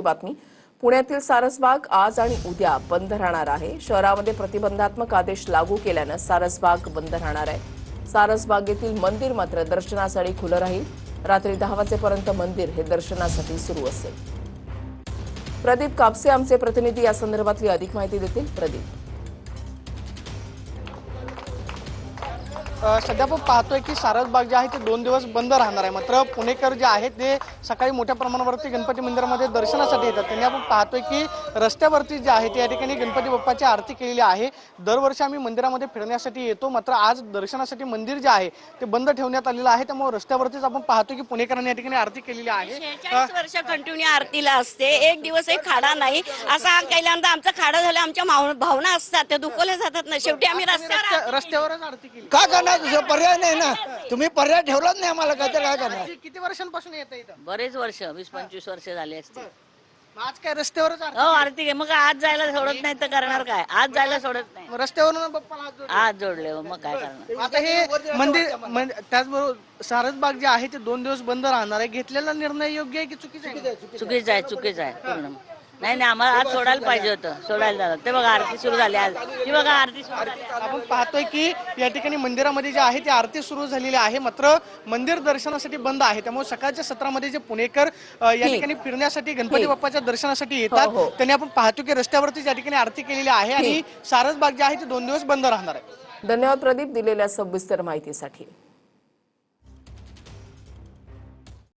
बातमी पुण्यातील सारसबाग आज आणि उद्या बंद राहणार आहे। शहरामध्ये प्रतिबंधात्मक आदेश लागू केल्याने सारसबाग बंद राहणार आहे। सारसबागेतील मंदिर मात्र दर्शनासाठी खुलं राहील। रात्री 10 वाजेपर्यंत मंदिर हे दर्शनासाठी सुरू असेल। प्रदीप कापसे आमचे प्रतिनिधी या संदर्भातली अधिक माहिती देतील। प्रदीप, सध्या आपण पाहतोय की सारसबाग जे आहे ते 2 दिवस बंद राहणार आहे। मात्र पुणेकर जे आहेत ते सकाळी मोठ्या प्रमाणावरती गणपती मंदिरामध्ये दर्शनासाठी येतात। त्यांनी आपण पाहतोय की रस्त्यावरती जे आहे ते या ठिकाणी गणपती बाप्पाची आरती केलेली आहे। दरवर्षी आम्ही मंदिरामध्ये फिरण्यासाठी येतो, मात्र आज दर्शनासाठी मंदिर जे आहे ते बंद ठेवण्यात आलेलं आहे। त्यामुळे रस्त्यावरतीच आपण पाहतोय की पुणेकरांनी या ठिकाणी आरती केलेली आहे। 46 वर्ष कंटिन्यू आरतीला असते, एक दिवस एक खाडा नाही असा केल्यानंतर आमचा खाडा झाला। आमच्या भावना असतात त्या दुखवल्या जातात ना, शेवटी आम्ही रस्त्यावरच आरती केली। काय करणार? दुसरा पर्याय नाही ना, तुम्ही पर्याय ठेवलाच नाही आम्हाला, काय करणार? किती वर्षांपासून येत इथं? बरेच वर्ष 20-25 वर्ष झाले असते। आज काय रस्त्यावरच आरती? हो, आरती आहे। मग आज जायला सोडत नाही तर करणार काय? आज जायला सोडत नाही, रस्त्यावरून बाप्पाला हात जोडले. आज जोडले हो, मग काय करणार? आता हे मंदिर त्याचबरोबर सारसबाग जे आहे ते 2 दिवस बंद राहणार आहे। घेतलेला निर्णय योग्य आहे की चुकीचा आहे? चुकीचं आहे, चुकीचं आहे पूर्ण। नाही, आम्हाला आज सोडायला पाहिजे होतं, सोडायला झालं ते बघा आरती सुरू झाली आज, ही बघा आरती सुरू झाली। आपण पाहतोय की या ठिकाणी मंदिरामध्ये जे आहे ते आरती सुरू झालेली आहे, मात्र मंदिर दर्शनासाठी बंद आहे। त्यामुळे सकाळच्या सत्रामध्ये जे पुणेकर या ठिकाणी फिरण्यासाठी गणपती बाप्पाच्या दर्शनासाठी येतात त्यांनी आपण पाहतो की रस्त्यावरती या ठिकाणी आरती केलेली आहे आणि सारसबाग जे आहे ते 2 दिवस बंद राहणार आहे। धन्यवाद प्रदीप दिलेल्या सविस्तर माहितीसाठी।